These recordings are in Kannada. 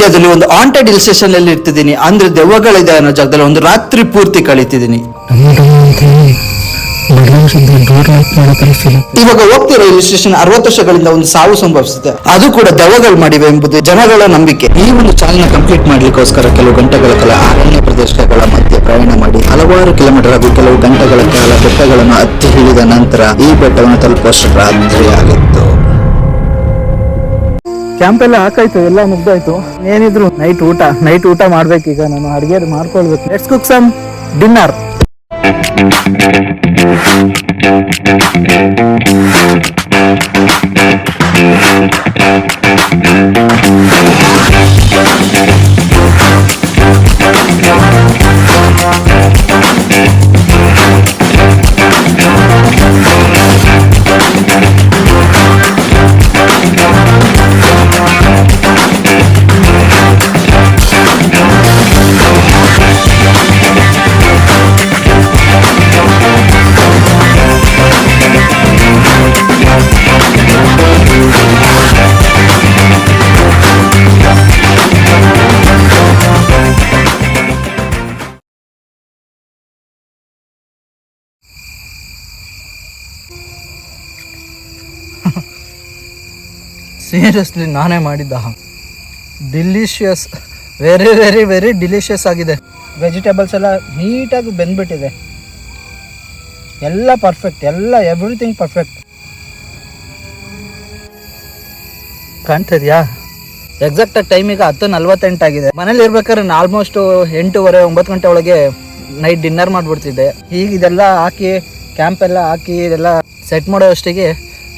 ವಿಡಿಯೋದಲ್ಲಿ ಒಂದು ಹಾಂಟೆಡ್ ಹಿಲ್ ಸ್ಟೇಷನ್ ಅಲ್ಲಿ ಇರ್ತಿದ್ದೀನಿ, ಅಂದ್ರೆ ದೆವ್ವಗಳಿದೆ ಅನ್ನೋ ಜಾಗದಲ್ಲಿ ಒಂದು ರಾತ್ರಿ ಪೂರ್ತಿ ಕಳೀತಿದ್ದೀನಿ. ಇವಾಗ ಹೋಗ್ತಿರೋ ಹಿಲ್ ಸ್ಟೇಷನ್ 60 ವರ್ಷಗಳಿಂದ ಒಂದು ಸಾವು ಸಂಭವಿಸುತ್ತೆ, ಅದು ಕೂಡ ದೆವ್ವಗಳು ಮಾಡಿವೆ ಎಂಬುದು ಜನಗಳ ನಂಬಿಕೆ. ಈ ಒಂದು ಚಾಲನೆ ಕಂಪ್ಲೀಟ್ ಮಾಡ್ಲಿಕ್ಕೋಸ್ಕರ ಕೆಲವು ಗಂಟೆಗಳ ಕಾಲ ಅರಣ್ಯ ಪ್ರದೇಶಗಳ ಮಧ್ಯೆ ಪ್ರಯಾಣ ಮಾಡಿ ಹಲವಾರು ಕಿಲೋಮೀಟರ್ ಹಾಗೂ ಕೆಲವು ಗಂಟೆಗಳ ಕಾಲ ಬೆಟ್ಟಗಳನ್ನು ಹತ್ತಿ ಇಳಿದ ನಂತರ ಈ ಬೆಟ್ಟವನ್ನು ತಲುಪುವಷ್ಟು ರಾತ್ರಿ ಆಗಿತ್ತು. ಕ್ಯಾಂಪ್ ಎಲ್ಲ ಹಾಕಾಯ್ತು, ಎಲ್ಲ ಮುಗ್ದಾಯ್ತು. ಏನಿದ್ರು ನೈಟ್ ಊಟ ಮಾಡ್ಬೇಕೀಗ. ನಾನು ಅಡುಗೆ ಮಾಡ್ಕೊಳ್ಬೇಕು. Let's cook some dinner. Seriously ನಾನೇ ಮಾಡಿದ್ದ. Delicious, very very very delicious ಆಗಿದೆ. ವೆಜಿಟೇಬಲ್ಸ್ ಎಲ್ಲ ನೀಟಾಗಿ ಬೆಂದ್ಬಿಟ್ಟಿದೆ. ಎಲ್ಲ ಪರ್ಫೆಕ್ಟ್, ಎವ್ರಿಥಿಂಗ್ ಪರ್ಫೆಕ್ಟ್. ಕಾಣ್ತಿದ್ಯಾ? ಎಕ್ಸಾಕ್ಟಾಗಿ ಟೈಮಿಗೆ 10:48 ಆಗಿದೆ. ಮನೇಲಿ ಇರ್ಬೇಕಾದ್ರೆ ಆಲ್ಮೋಸ್ಟ್ 8:30 9 ಗಂಟೆ ಒಳಗೆ ನೈಟ್ ಡಿನ್ನರ್ ಮಾಡಿಬಿಡ್ತಿದ್ದೆ. ಈಗ ಇದೆಲ್ಲ ಹಾಕಿ ಕ್ಯಾಂಪ್ ಎಲ್ಲ ಹಾಕಿ ಇದೆಲ್ಲ ಸೆಟ್ ಮಾಡೋ ಅಷ್ಟಿಗೆ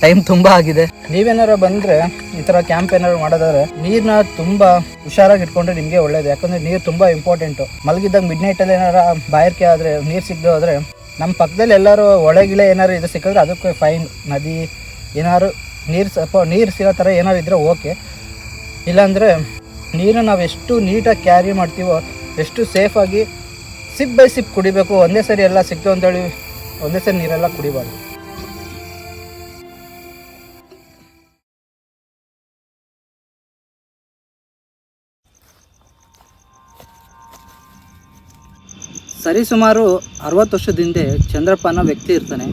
ಟೈಮ್ ತುಂಬ ಆಗಿದೆ. ನೀವೇನಾರು ಬಂದರೆ ಈ ಥರ ಕ್ಯಾಂಪ್ ಏನಾದ್ರು ಮಾಡೋದಾದ್ರೆ ನೀರನ್ನ ತುಂಬ ಹುಷಾರಾಗಿ ಇಟ್ಕೊಂಡ್ರೆ ನಿಮಗೆ ಒಳ್ಳೇದು. ಯಾಕಂದರೆ ನೀರು ತುಂಬ ಇಂಪಾರ್ಟೆಂಟು. ಮಲಗಿದ್ದಾಗ ಮಿಡ್ ನೈಟಲ್ಲಿ ಏನಾರು ಬಾಯಾರಿಕೆ ಆದರೆ, ನೀರು ಸಿಗದೆ ಹೋದರೆ, ನಮ್ಮ ಪಕ್ಕದಲ್ಲಿ ಎಲ್ಲರೂ ಒಳಗಿಳೆ ಏನಾರು ಇದು ಸಿಕ್ಕಿದ್ರೆ ಅದಕ್ಕೆ ಫೈನ್. ನದಿ ಏನಾದ್ರು ನೀರು ಸಿಗೋ ಥರ ಏನಾರು ಇದ್ದರೆ ಓಕೆ. ಇಲ್ಲಾಂದರೆ ನೀರನ್ನ ನಾವು ಎಷ್ಟು ನೀಟಾಗಿ ಕ್ಯಾರಿ ಮಾಡ್ತೀವೋ, ಎಷ್ಟು ಸೇಫಾಗಿ ಸಿಪ್ ಬೈ ಸಿಪ್ ಕುಡಿಬೇಕು. ಒಂದೇ ಸರಿ ಎಲ್ಲ ಸಿಕ್ತು ಅಂತೇಳಿ ಒಂದೇ ಸರಿ ನೀರೆಲ್ಲ ಕುಡಿಬಾರ್ದು. ಸರಿ ಸುಮಾರು 60 ವರ್ಷದ ಹಿಂದೆ ಚಂದ್ರಪ್ಪ ಅನ್ನೋ ವ್ಯಕ್ತಿ ಇರ್ತಾನೆ.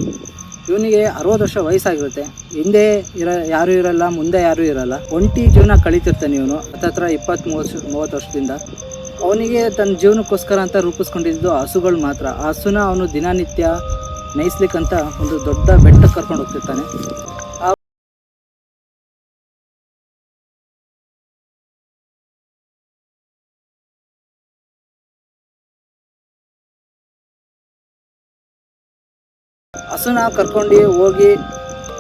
ಇವನಿಗೆ 60 ವರ್ಷ ವಯಸ್ಸಾಗಿರುತ್ತೆ. ಹಿಂದೆ ಯಾರೂ ಇರಲ್ಲ, ಮುಂದೆ ಯಾರೂ ಇರಲ್ಲ. ಒಂಟಿ ಜೀವನ ಕಳೀತಿರ್ತಾನೆ ಇವನು. ಹತ್ತತ್ರ 20-30 ವರ್ಷದಿಂದ. ಅವನಿಗೆ ತನ್ನ ಜೀವನಕ್ಕೋಸ್ಕರ ಅಂತ ರೂಪಿಸ್ಕೊಂಡಿದ್ದು ಹಸುಗಳು ಮಾತ್ರ. ಆ ಹಸುನ ಅವನು ದಿನನಿತ್ಯ ನೈಸ್ಲಿಕ್ಕಂತ ಒಂದು ದೊಡ್ಡ ಬೆಟ್ಟಕ್ಕೆ ಕರ್ಕೊಂಡು ಹೋಗ್ತಿರ್ತಾನೆ. ಹಸುನ ಕರ್ಕೊಂಡು ಹೋಗಿ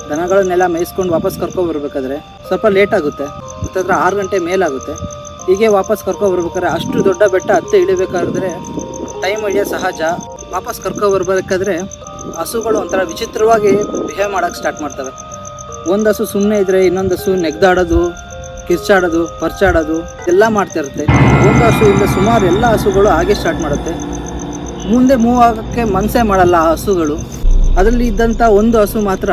ದನಗಳನ್ನೆಲ್ಲ ಮೇಯಿಸ್ಕೊಂಡು ವಾಪಸ್ ಕರ್ಕೊಬರ್ಬೇಕಾದ್ರೆ ಸ್ವಲ್ಪ ಲೇಟ್ ಆಗುತ್ತೆ. ಹತ್ತತ್ರ 6 ಗಂಟೆ ಮೇಲಾಗುತ್ತೆ. ಹೀಗೆ ವಾಪಸ್ ಕರ್ಕೊಬರ್ಬೇಕಾದ್ರೆ ಅಷ್ಟು ದೊಡ್ಡ ಬೆಟ್ಟ ಹತ್ತಿ ಇಳಿಬೇಕಾದ್ರೆ ಟೈಮ್ ಹಿಡಿಯೋದು ಸಹಜ. ವಾಪಸ್ ಕರ್ಕೊಬರ್ಬೇಕಾದ್ರೆ ಹಸುಗಳು ಒಂಥರ ವಿಚಿತ್ರವಾಗಿ ಬಿಹೇವ್ ಮಾಡೋಕ್ಕೆ ಸ್ಟಾರ್ಟ್ ಮಾಡ್ತವೆ. ಒಂದು ಹಸು ಸುಮ್ಮನೆ ಇದ್ದರೆ ಇನ್ನೊಂದು ಹಸು ನೆಗ್ದಾಡೋದು, ಕಿರ್ಚಾಡೋದು, ಪರ್ಚಾಡೋದು ಎಲ್ಲ ಮಾಡ್ತಿರುತ್ತೆ. ಒಂದು ಹಸು ಇಲ್ಲ, ಸುಮಾರು ಎಲ್ಲ ಹಸುಗಳು ಹಾಗೆ ಸ್ಟಾರ್ಟ್ ಮಾಡುತ್ತೆ. ಮುಂದೆ ಮೂವ್ ಆಗೋಕ್ಕೆ ಮನಸ್ಸೇ ಮಾಡಲ್ಲ ಆ ಹಸುಗಳು. ಅದರಲ್ಲಿ ಇದ್ದಂಥ ಒಂದು ಹಸು ಮಾತ್ರ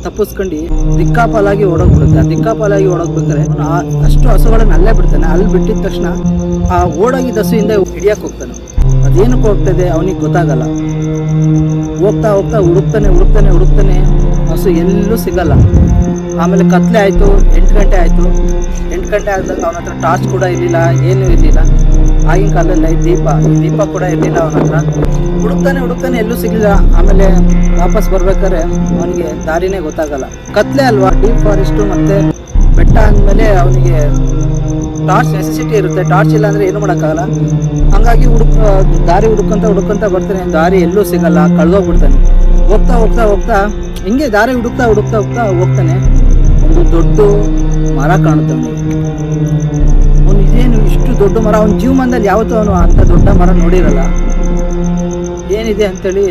ತಪ್ಪಿಸ್ಕೊಂಡು ದಿಕ್ಕಾಪಾಲಾಗಿ ಓಡೋಗ್ಬಿಡುತ್ತೆ. ಆ ದಿಕ್ಕಾಪಾಲಾಗಿ ಓಡೋಗ್ಬೇಕಾದ್ರೆ ಅಷ್ಟು ಹಸುಗಳನ್ನು ಅಲ್ಲೇ ಬಿಡ್ತಾನೆ. ಅಲ್ಲಿ ಬಿಟ್ಟಿದ ತಕ್ಷಣ ಆ ಓಡೋಗಿದ್ದ ಹಸುವಿಂದ ಹಿಡಿಯಕ್ಕೆ ಹೋಗ್ತಾನೆ. ಅದೇನಕ್ಕೆ ಹೋಗ್ತದೆ ಅವನಿಗೆ ಗೊತ್ತಾಗಲ್ಲ. ಹೋಗ್ತಾ ಹೋಗ್ತಾ ಹುಡುಕ್ತಾನೆ ಹಸು ಎಲ್ಲೂ ಸಿಗಲ್ಲ. ಆಮೇಲೆ ಕತ್ಲೆ ಆಯಿತು, 8 ಗಂಟೆ ಆಯಿತು. 8 ಗಂಟೆ ಆದಾಗ ಅವನ ಹತ್ರ ಟಾರ್ಚ್ ಕೂಡ ಇರಲಿಲ್ಲ, ಏನೂ ಇರಲಿಲ್ಲ. ಆಗಿನ ಕಾಲದಲ್ಲಿ ದೀಪ ಕೂಡ ಇರಲಿಲ್ಲ ಅವನ ಹತ್ರ. ಹುಡುಕ್ತಾನೆ ಎಲ್ಲೂ ಸಿಗಲಿಲ್ಲ. ಆಮೇಲೆ ವಾಪಸ್ ಬರ್ಬೇಕಾದ್ರೆ ಅವನಿಗೆ ದಾರಿನೇ ಗೊತ್ತಾಗಲ್ಲ. ಕತ್ಲೆ ಅಲ್ವಾ, ಡೀಪ್ ಫಾರೆಸ್ಟು ಮತ್ತು ಬೆಟ್ಟ ಅಂದಮೇಲೆ ಅವನಿಗೆ ಟಾರ್ಚ್ ನೆಸೆಸಿಟಿ ಇರುತ್ತೆ. ಟಾರ್ಚ್ ಇಲ್ಲ ಅಂದರೆ ಏನು ಮಾಡೋಕ್ಕಾಗಲ್ಲ. ಹಾಗಾಗಿ ದಾರಿ ಹುಡುಕಂತ ಬರ್ತಾನೆ. ದಾರಿ ಎಲ್ಲೂ ಸಿಗಲ್ಲ, ಕಳೆದೋಗ್ಬಿಡ್ತಾನೆ. ಹೋಗ್ತಾ ಹಿಂಗೆ ದಾರಿ ಹುಡುಕ್ತಾ ಹೋಗ್ತಾನೆ. ಒಂದು ದೊಡ್ಡ ಮರ ಕಾಣುತ್ತೆ ಅವನಿಗೆ. ಅವನು ಇದೇನು ಇಷ್ಟು ದೊಡ್ಡ ಮರ, ಅವನ ಜೀವಮಾನದಲ್ಲಿ ಯಾವತ್ತೂ ಅವನು ಅಂಥ ದೊಡ್ಡ ಮರ ನೋಡಿರಲ್ಲ. ಏನಿದೆ ಅಂತೇಳಿ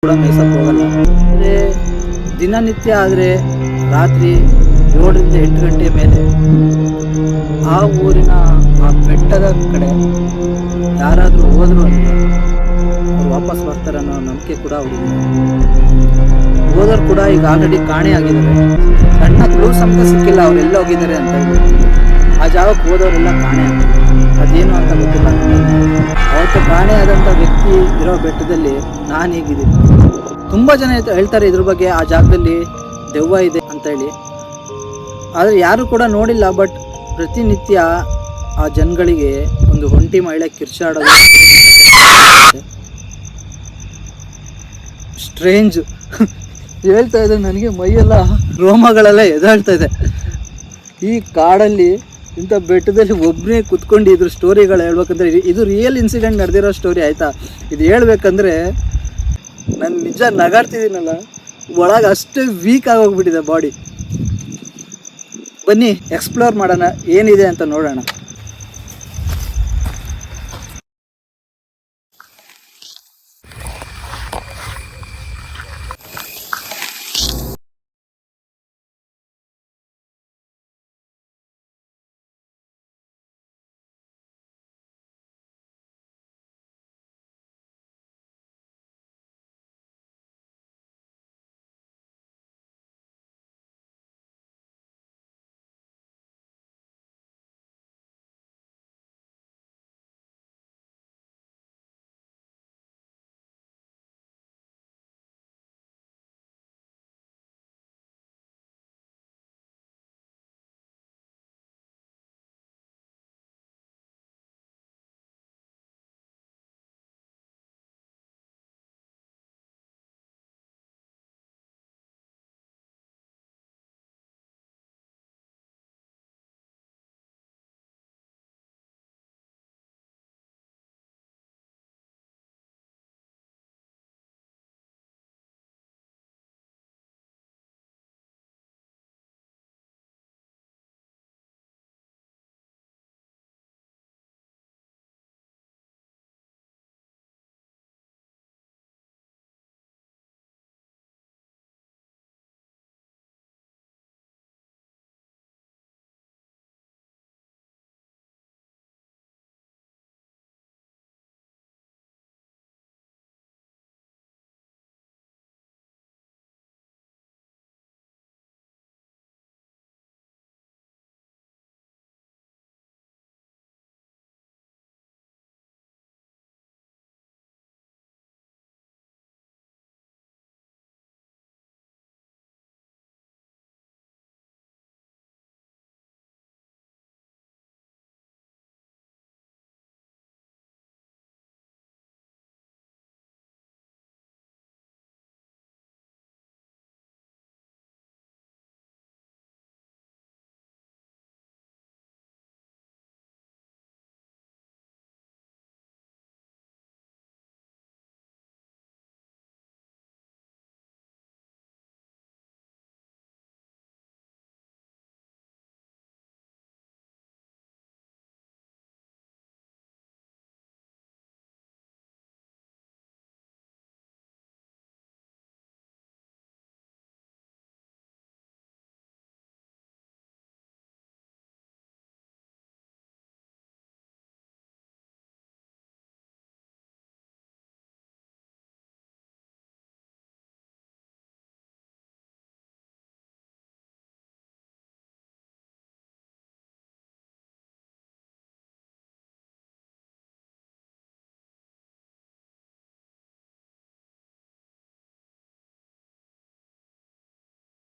ಕೂಡ ಮೇಯ್ಸಕ್ಕೆ ಹೋಗಲ್ಲ. ಅಂದರೆ ದಿನನಿತ್ಯ ಆದರೆ ರಾತ್ರಿ 7ರಿಂದ 8 ಗಂಟೆ ಮೇಲೆ ಆ ಊರಿನ ಆ ಬೆಟ್ಟದ ಕಡೆ ಯಾರಾದರೂ ಹೋದ್ರು ಅಂದರೆ ಅವ್ರು ವಾಪಸ್ ಬರ್ತಾರೆ ಅನ್ನೋ ನಂಬಿಕೆ ಕೂಡ ಅವ್ರಿಗೆ. ಹೋದವ್ರು ಕೂಡ ಈಗ ಆಲ್ರೆಡಿ ಕಾಣೆ ಆಗಿದ್ದಾರೆ. ಸಣ್ಣ ಕ್ಲೂ ಸಮೇತ ಸಿಕ್ಕಿಲ್ಲ ಅವರೆಲ್ಲ ಹೋಗಿದ್ದಾರೆ ಅಂತ ಹೇಳಿ. ಆ ಜಾಗಕ್ಕೆ ಹೋದವರೆಲ್ಲ ಕಾಣೆ ಆಗ್ತಾರೆ. ಅದೇನು ಅಂತ ಗೊತ್ತಿಲ್ಲ. ಅವತ್ತು ಕಾಣೆ ಆದಂಥ ವ್ಯಕ್ತಿ ಇರೋ ಬೆಟ್ಟದಲ್ಲಿ ನಾನು ಹೀಗಿದ್ದೀನಿ. ತುಂಬ ಜನ ಹೇಳ್ತಾರೆ ಇದ್ರ ಬಗ್ಗೆ, ಆ ಜಾಗದಲ್ಲಿ ದೆವ್ವ ಇದೆ ಅಂತ ಹೇಳಿ. ಆದರೆ ಯಾರು ಕೂಡ ನೋಡಿಲ್ಲ. ಬಟ್ ಪ್ರತಿನಿತ್ಯ ಆ ಜನಗಳಿಗೆ ಒಂದು ಒಂಟಿ ಮಹಿಳೆ ಕಿರ್ಚಾಡೋದು ಸ್ಟ್ರೇಂಜ್ ಹೇಳ್ತಾ ಇದೆ. ನನಗೆ ಮೈಯೆಲ್ಲ ರೋಮಗಳೆಲ್ಲ ಎದಾಳ್ತಾ ಇದೆ. ಈ ಕಾಡಲ್ಲಿ ಇಂಥ ಬೆಟ್ಟದಲ್ಲಿ ಒಬ್ಬನೇ ಕುತ್ಕೊಂಡು ಇದ್ರ ಸ್ಟೋರಿಗಳು ಹೇಳ್ಬೇಕಂದ್ರೆ ಇದು ರಿಯಲ್ ಇನ್ಸಿಡೆಂಟ್ ನಡೆದಿರೋ ಸ್ಟೋರಿ ಆಯಿತಾ. ಇದು ಹೇಳ್ಬೇಕಂದ್ರೆ ನಾನು ನಿಜ ನಗಾಡ್ತಿದ್ದೀನಲ್ಲ, ಒಳಗೆ ಅಷ್ಟೇ ವೀಕ್ ಆಗೋಗ್ಬಿಟ್ಟಿದೆ ಬಾಡಿ. ಬನ್ನಿ ಎಕ್ಸ್ಪ್ಲೋರ್ ಮಾಡೋಣ, ಏನಿದೆ ಅಂತ ನೋಡೋಣ.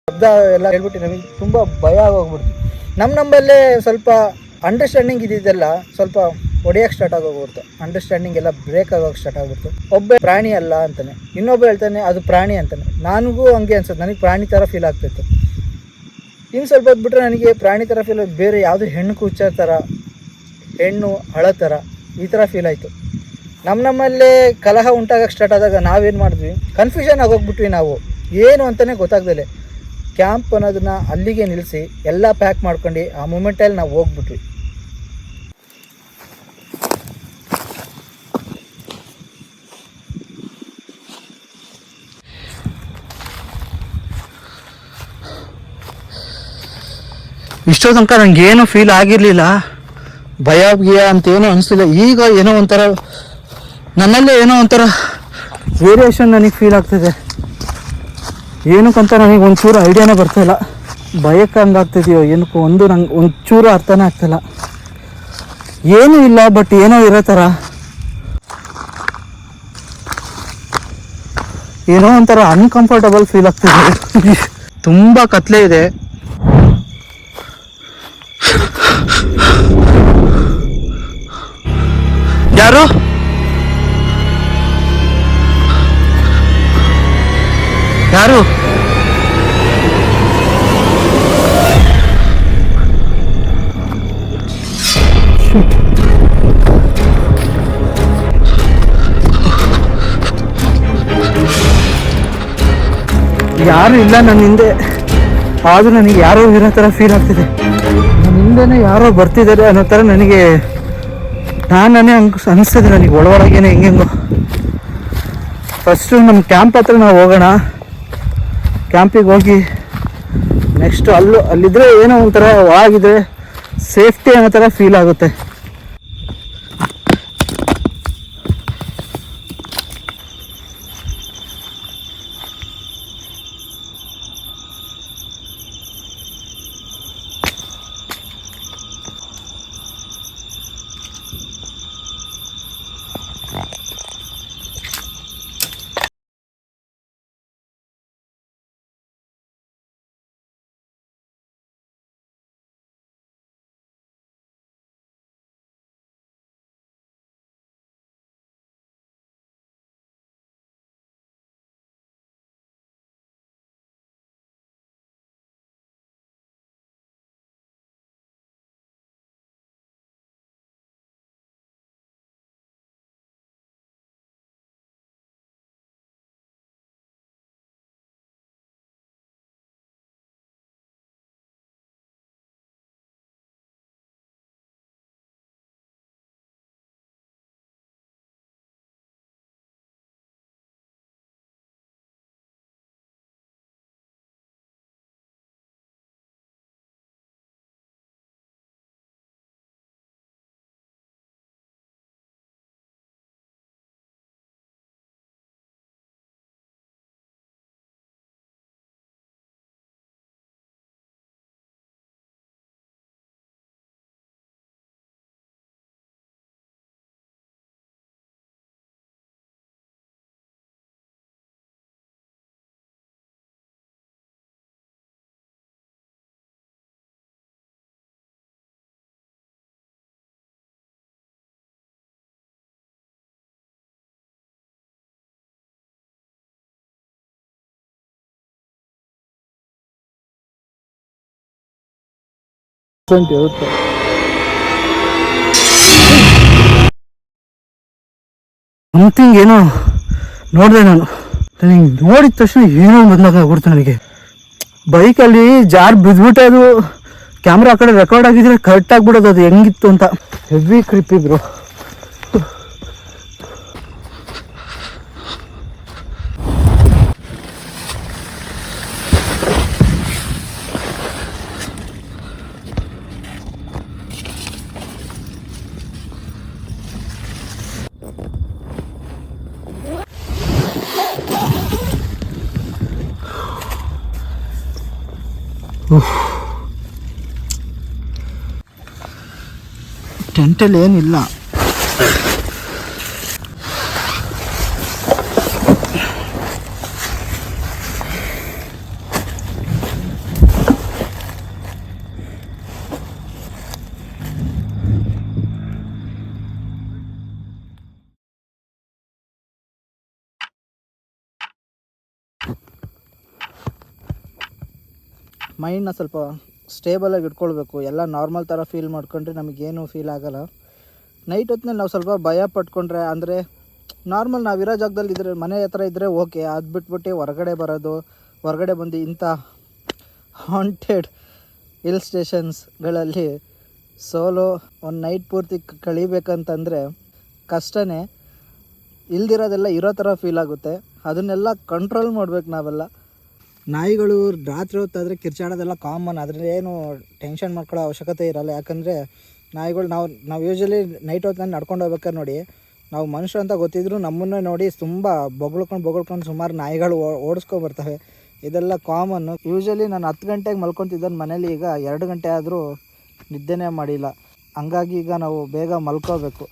ಶಬ್ದ ಎಲ್ಲ ಹೇಳ್ಬಿಟ್ಟು ನಮಗೆ ತುಂಬ ಭಯ ಆಗೋಗ್ಬಿಡ್ತು. ನಮ್ಮಲ್ಲೇ ಸ್ವಲ್ಪ ಅಂಡರ್ಸ್ಟ್ಯಾಂಡಿಂಗ್ ಇದ್ದಿದ್ದೆಲ್ಲ ಸ್ವಲ್ಪ ಹೊಡೆಯೋಕ್ಕೆ ಸ್ಟಾರ್ಟ್ ಆಗೋಗ್ಬಿಡ್ತು. ಅಂಡರ್ಸ್ಟ್ಯಾಂಡಿಂಗ್ ಎಲ್ಲ ಬ್ರೇಕ್ ಆಗೋಕ್ಕೆ ಸ್ಟಾರ್ಟ್ ಆಗ್ಬಿಡ್ತು. ಒಬ್ಬ ಪ್ರಾಣಿ ಅಲ್ಲ ಅಂತಾನೆ, ಇನ್ನೊಬ್ಬ ಹೇಳ್ತಾನೆ ಅದು ಪ್ರಾಣಿ ಅಂತಾನೆ. ನನಗೂ ಹಂಗೆ ಅನ್ಸುತ್ತೆ, ನನಗೆ ಪ್ರಾಣಿ ಥರ ಫೀಲ್ ಆಗ್ತಿತ್ತು. ಇನ್ನು ಸ್ವಲ್ಪ ಹೊತ್ಬಿಟ್ರೆ ನನಗೆ ಪ್ರಾಣಿ ಥರ ಫೀಲ್, ಬೇರೆ ಯಾವುದೋ ಹೆಣ್ಣು ಕೂಚ ಥರ, ಹೆಣ್ಣು ಹಳ ಥರ ಈ ಥರ ಫೀಲ್ ಆಯಿತು. ನಮ್ಮಲ್ಲೇ ಕಲಹ ಉಂಟಾಗಕ್ಕೆ ಸ್ಟಾರ್ಟ್ ಆದಾಗ ನಾವೇನು ಮಾಡಿದ್ವಿ, ಕನ್ಫ್ಯೂಷನ್ ಆಗೋಗ್ಬಿಟ್ವಿ. ನಾವು ಏನು ಅಂತಲೇ ಗೊತ್ತಾಗ್ದಲೆ ಕ್ಯಾಂಪ್ ಅನ್ನೋದನ್ನ ಅಲ್ಲಿಗೆ ನಿಲ್ಲಿಸಿ ಎಲ್ಲ ಪ್ಯಾಕ್ ಮಾಡ್ಕೊಂಡು ಆ ಮೂಮೆಂಟಲ್ಲಿ ನಾವು ಹೋಗ್ಬಿಟ್ವಿ. ಇಷ್ಟೋ ತನಕ ನಂಗೆ ಏನು ಫೀಲ್ ಆಗಿರಲಿಲ್ಲ, ಭಯ ಗಿಯ ಅಂತ ಏನೂ ಅನಿಸ್ಲಿಲ್ಲ. ಈಗ ಏನೋ ಒಂಥರ ನನ್ನಲ್ಲೇ ಏನೋ ಒಂಥರ ವೇರಿಯೇಷನ್ ನನಗೆ ಫೀಲ್ ಆಗ್ತಿದೆ. ಏನಕ್ಕಂತ ನನಗೆ ಒಂಚೂರು ಐಡಿಯಾನೇ ಬರ್ತಾಯಿಲ್ಲ. ಭಯಕ್ಕೆ ಹಂಗಾಗ್ತಿದೆಯೋ ಏನಕ್ಕೋ ಒಂದು ನಂಗೆ ಒಂಚೂರು ಅರ್ಥನೇ ಆಗ್ತಿಲ್ಲ. ಏನೂ ಇಲ್ಲ, ಬಟ್ ಏನೋ ಇರೋ ಥರ ಏನೋ ಒಂಥರ ಅನ್ಕಂಫರ್ಟಬಲ್ ಫೀಲ್ ಆಗ್ತಿದೆ. ತುಂಬ ಕತ್ಲೆ ಇದೆ. ಯಾರು ಯಾರು ಯಾರು ಇಲ್ಲ ನನ್ನ ಹಿಂದೆ, ಆದರೂ ನನಗೆ ಯಾರೋ ಇರೋ ಥರ ಫೀಲ್ ಆಗ್ತಿದೆ. ನನ್ನ ಹಿಂದೆನೇ ಯಾರೋ ಬರ್ತಿದ್ದಾರೆ ಅನ್ನೋ ಥರ ನನಗೆ ನಾನೇ ಅನಿಸ್ತಿದೆ. ನನಗೆ ಒಳಗೇನೆ ಹೆಂಗೆಂಗೋ. ಫಸ್ಟು ನಮ್ಮ ಕ್ಯಾಂಪ್ ಹತ್ರ ನಾವು ಹೋಗೋಣ. ಕ್ಯಾಂಪಿಗೆ ಹೋಗಿ ನೆಕ್ಸ್ಟು ಅಲ್ಲಿದ್ದರೆ ಏನೋ ಒಂಥರ ಒಳಗಿದ್ರೆ ಸೇಫ್ಟಿ ಅನ್ನೋ ಥರ ಫೀಲ್ ಆಗುತ್ತೆ. ಇರುತ್ತೆ ಸಮಥಿಂಗ್. ಏನೋ ನೋಡಿದೆ ನಾನು. ನನಗೆ ನೋಡಿದ ತಕ್ಷಣ ಏನೋ ಬದಲಾಗ್ಬಿಡ್ತು ನನಗೆ. ಬೈಕಲ್ಲಿ ಜಾರ್ ಬಿದ್ಬಿಟ್ಟೆ, ಅದು ಕ್ಯಾಮ್ರಾ ಆ ಕಡೆ ರೆಕಾರ್ಡ್ ಆಗಿದ್ರೆ ಕರೆಕ್ಟ್ ಆಗಿಬಿಡೋದು ಅದು ಹೆಂಗಿತ್ತು ಅಂತ. Heavy ಕ್ರಿಪ್ಪಿ bro. ಟೆಂಟಲ್ಲಿ ಏನಿಲ್ಲ. ಮೈಂಡ್ನ ಸ್ವಲ್ಪ ಸ್ಟೇಬಲಾಗಿ ಇಟ್ಕೊಳ್ಬೇಕು. ಎಲ್ಲ ನಾರ್ಮಲ್ ಥರ ಫೀಲ್ ಮಾಡ್ಕೊಂಡ್ರೆ ನಮಗೇನು ಫೀಲ್ ಆಗೋಲ್ಲ. ನೈಟ್ ಹೊತ್ತಿನಲ್ಲಿ ನಾವು ಸ್ವಲ್ಪ ಭಯ ಪಟ್ಕೊಂಡ್ರೆ, ಅಂದರೆ ನಾರ್ಮಲ್ ನಾವಿರೋ ಜಾಗದಲ್ಲಿ ಇದ್ದರೆ, ಮನೆ ಹತ್ರ ಇದ್ದರೆ ಓಕೆ. ಅದು ಬಿಟ್ಬಿಟ್ಟು ಹೊರಗಡೆ ಬರೋದು, ಹೊರಗಡೆ ಬಂದು ಇಂಥ ಹಾಂಟೆಡ್ ಹಿಲ್ ಸ್ಟೇಷನ್ಸ್ಗಳಲ್ಲಿ ಸೋಲೋ ಒಂದು ನೈಟ್ ಪೂರ್ತಿ ಕಳಿಬೇಕಂತಂದರೆ ಕಷ್ಟನೇ. ಇಲ್ದಿರೋದೆಲ್ಲ ಇರೋ ಥರ ಫೀಲ್ ಆಗುತ್ತೆ. ಅದನ್ನೆಲ್ಲ ಕಂಟ್ರೋಲ್ ಮಾಡ್ಬೇಕು ನಾವೆಲ್ಲ. ನಾಯಿಗಳು ರಾತ್ರಿ ಹೊತ್ತಾದರೆ ಕಿರ್ಚಾಡೋದೆಲ್ಲ ಕಾಮನ್, ಅದ್ರ ಏನು ಟೆನ್ಷನ್ ಮಾಡ್ಕೊಳ್ಳೋ ಅವಶ್ಯಕತೆ ಇರಲ್ಲ. ಯಾಕಂದರೆ ನಾಯಿಗಳು ನಾವು ಯೂಶ್ವಲಿ ನೈಟ್ ಹೊತ್ತು ನಡ್ಕೊಂಡು ಹೋಗ್ಬೇಕಾದ್ರೆ ನೋಡಿ, ನಾವು ಮನುಷ್ಯರು ಅಂತ ಗೊತ್ತಿದ್ರು ನಮ್ಮನ್ನೇ ನೋಡಿ ತುಂಬ ಬೊಗಳ್ಕೊಂಡು ಸುಮಾರು ನಾಯಿಗಳು ಓಡಿಸ್ಕೊಬರ್ತವೆ. ಇದೆಲ್ಲ ಕಾಮನ್ನು. ಯೂಶ್ವಲಿ ನಾನು 10 ಗಂಟೆಗೆ ಮಲ್ಕೊತಿದ್ದನ್ನು ಮನೇಲಿ ಈಗ 2 ಗಂಟೆ ಆದರೂ ನಿದ್ದೆನೇ ಮಾಡಿಲ್ಲ. ಹಂಗಾಗಿ ಈಗ ನಾವು ಬೇಗ ಮಲ್ಕೋಬೇಕು.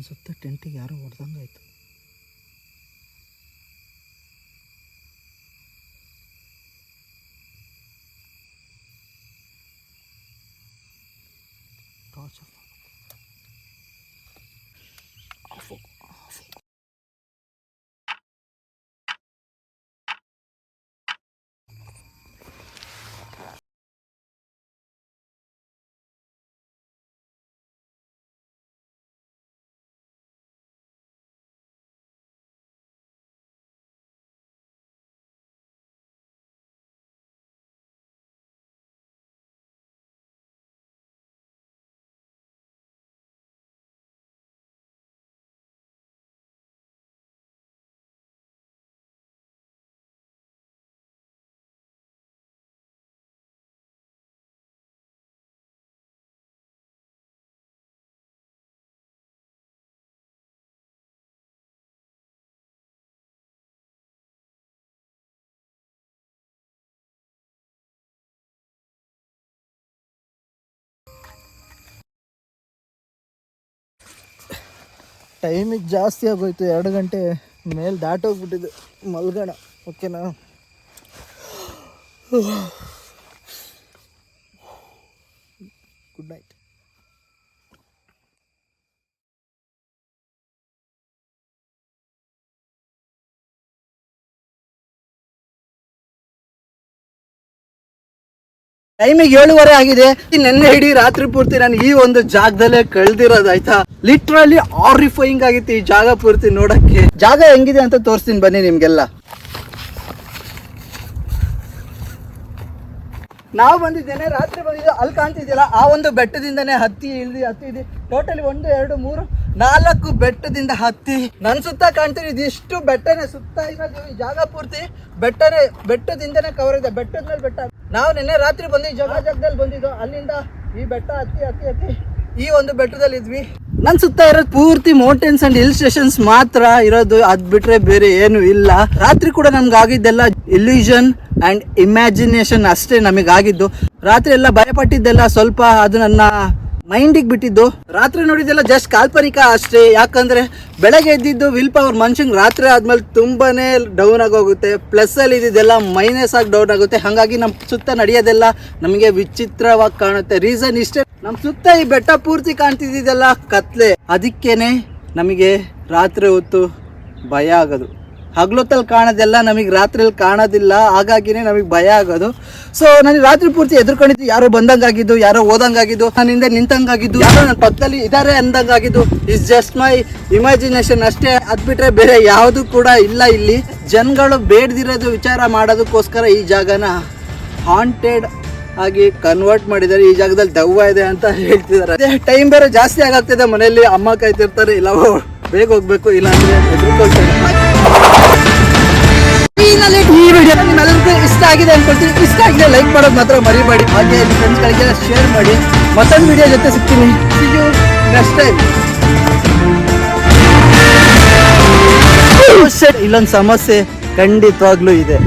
ಸುತ್ತ ಟೆಂಟಿಗೆ ಯಾರೋ ಹೊಡೆದಂಗಾಯ್ತು. ಟೈಮಿಗೆ ಜಾಸ್ತಿ ಆಗೋಯ್ತು, 2 ಗಂಟೆ ಮೇಲೆ ದಾಟೋಗ್ಬಿಟ್ಟಿದ್ದು. ಮಲ್ಗೋಣ, ಓಕೆನಾ? Good night. ಟೈಮಿಗೆ 7:30 ಆಗಿದೆ. ನೆನ್ನೆ ಇಡೀ ರಾತ್ರಿ ಪೂರ್ತಿ ನಾನು ಈ ಒಂದು ಜಾಗದಲ್ಲೇ ಕಳೆದಿರೋದು, ಆಯ್ತಾ? ಲಿಟ್ರಲಿ ಆರಿಫೈಯಿಂಗ್ ಆಗಿತ್ತು ಈ ಜಾಗ ಪೂರ್ತಿ ನೋಡಕ್ಕೆ. ಜಾಗ ಹೆಂಗಿದೆ ಅಂತ ತೋರಿಸ್ತೀನಿ ಬನ್ನಿ ನಿಮ್ಗೆಲ್ಲ. ನಾವು ಬಂದಿದ್ದೇನೆ, ರಾತ್ರಿ ಬಂದಿದ್ದು. ಅಲ್ಲಿ ಕಾಣ್ತಿದ್ಯಲ್ಲ, ಆ ಒಂದು ಬೆಟ್ಟದಿಂದನೇ ಹತ್ತಿದ್ದು ಟೋಟಲಿ 1 2 3 4 ಬೆಟ್ಟದಿಂದ ಹತ್ತಿ ನನ್ನ ಸುತ್ತ ಕಾಣ್ತೀನಿ. ಇದಿಷ್ಟು ಬೆಟ್ಟನೇ, ಸುತ್ತ ಇರೋದು ಈ ಜಾಗ ಪೂರ್ತಿ ಬೆಟ್ಟದಿಂದನೇ ಕವರ್ ಇದೆ. ಬೆಟ್ಟದ ಮೇಲೆ ಬೆಟ್ಟ. ನಾವು ನಿನ್ನೆ ರಾತ್ರಿ ಬಂದು ಈ ಜಾಗದಲ್ಲಿ ಬಂದಿದ್ದು. ಅಲ್ಲಿಂದ ಈ ಬೆಟ್ಟ ಹತ್ತಿ ಈ ಒಂದು ಬೆಟ್ಟದಲ್ಲಿ ಇದ್ವಿ. ನನ್ನ ಸುತ್ತ ಇರೋದು ಪೂರ್ತಿ ಮೌಂಟೇನ್ಸ್ ಅಂಡ್ ಹಿಲ್ ಸ್ಟೇಷನ್ಸ್ ಮಾತ್ರ ಇರೋದು, ಅದ್ ಬಿಟ್ರೆ ಬೇರೆ ಏನು ಇಲ್ಲ. ರಾತ್ರಿ ಕೂಡ ನಮ್ಗೆ ಆಗಿದ್ದೆಲ್ಲ ಇಲ್ಯೂಷನ್ ಅಂಡ್ ಇಮ್ಯಾಜಿನೇಷನ್ ಅಷ್ಟೇ ನಮಗಾಗಿದ್ದು. ರಾತ್ರಿ ಎಲ್ಲ ಭಯಪಟ್ಟಿದ್ದೆಲ್ಲ ಸ್ವಲ್ಪ ಅದು ನನ್ನ ಮೈಂಡಿಗೆ ಬಿಟ್ಟಿದ್ದು. ರಾತ್ರಿ ನೋಡಿದ್ದೆಲ್ಲ ಜಸ್ಟ್ ಕಾಲ್ಪನಿಕ ಅಷ್ಟೇ. ಯಾಕಂದ್ರೆ ಬೆಳಗ್ಗೆ ಎದ್ದಿದ್ದು ವಿಲ್ ಪವರ್ ಮನುಷ್ಯಂಗೆ ರಾತ್ರಿ ಆದ್ಮೇಲೆ ತುಂಬಾನೇ ಡೌನ್ ಆಗೋಗುತ್ತೆ. ಪ್ಲಸ್ ಅಲ್ಲಿ ಇದ್ದಿದ್ದೆಲ್ಲ ಮೈನಸ್ ಆಗಿ ಡೌನ್ ಆಗುತ್ತೆ. ಹಾಗಾಗಿ ನಮ್ಮ ಸುತ್ತ ನಡೆಯೋದೆಲ್ಲ ನಮಗೆ ವಿಚಿತ್ರವಾಗಿ ಕಾಣುತ್ತೆ. ರೀಸನ್ ಇಷ್ಟೇ, ನಮ್ಮ ಸುತ್ತ ಈ ಬೆಟ್ಟ ಪೂರ್ತಿ ಕಾಣ್ತಿದ್ದೆಲ್ಲ ಕತ್ಲೆ. ಅದಕ್ಕೇನೆ ನಮಗೆ ರಾತ್ರಿ ಹೊತ್ತು ಭಯ ಆಗೋದು. ಹಗ್ಲೊತ್ತಲ್ಲಿ ಕಾಣೋದೆಲ್ಲ ನಮಗೆ ರಾತ್ರಿಯಲ್ಲಿ ಕಾಣೋದಿಲ್ಲ, ಹಾಗಾಗಿನೇ ನಮಗೆ ಭಯ ಆಗೋದು. ಸೊ ನನಗೆ ರಾತ್ರಿ ಪೂರ್ತಿ ಎದುರ್ಕೊಂಡಿದ್ದು ಯಾರೋ ಬಂದಂಗಾಗಿದ್ದು, ಯಾರೋ ಓದಂಗಾಗಿದ್ದು, ನನ್ನ ಹಿಂದೆ ನಿಂತಂಗಾಗಿದ್ದು, ಯಾರೋ ನನ್ನ ಪಕ್ಕದಲ್ಲಿ ಇದ್ದಾರೆ ಅಂದಂಗಾಗಿದ್ದು. ಇಸ್ ಜಸ್ಟ್ ಮೈ ಇಮ್ಯಾಜಿನೇಷನ್ ಅಷ್ಟೇ, ಅದು ಬಿಟ್ಟರೆ ಬೇರೆ ಯಾವುದು ಕೂಡ ಇಲ್ಲ. ಇಲ್ಲಿ ಜನಗಳು ಬೇಡದಿರೋದು ವಿಚಾರ ಮಾಡೋದಕ್ಕೋಸ್ಕರ ಈ ಜಾಗನ ಹಾಂಟೆಡ್ ಆಗಿ ಕನ್ವರ್ಟ್ ಮಾಡಿದ್ದಾರೆ. ಈ ಜಾಗದಲ್ಲಿ ದೆವ್ವ ಇದೆ ಅಂತ ಹೇಳ್ತಿದ್ದಾರೆ. ಅದೇ ಟೈಮ್ ಬೇರೆ ಜಾಸ್ತಿ ಆಗಾಗ್ತಿದೆ. ಮನೆಯಲ್ಲಿ ಅಮ್ಮ ಕಾಯ್ತಿರ್ತಾರೆ, ಇಲ್ಲ ಬೇಗ ಹೋಗ್ಬೇಕು, ಇಲ್ಲ ಅಂದ್ರೆ ಎದುರ್ಕೊಳ್ತಾರೆ. ಈ ವಿಡಿಯೋ ನಿಮ್ಮೆಲ್ಲರಿಗೂ ಇಷ್ಟ ಆಗಿದೆ ಅನ್ಕೊಳ್ತೀನಿ. ಇಷ್ಟ ಆಗಿದೆ ಲೈಕ್ ಮಾಡೋದು ಮಾತ್ರ ಮರಿಬೇಡಿ. ಹಾಗೆ ಫ್ರೆಂಡ್ಸ್ಗಳಿಗೆ ಶೇರ್ ಮಾಡಿ. ಮತ್ತೊಂದು ವಿಡಿಯೋ ಜೊತೆ ಸಿಗ್ತೀನಿ. See you next time. ಇಲ್ಲೊಂದು ಸಮಸ್ಯೆ ಖಂಡಿತವಾಗ್ಲೂ ಇದೆ.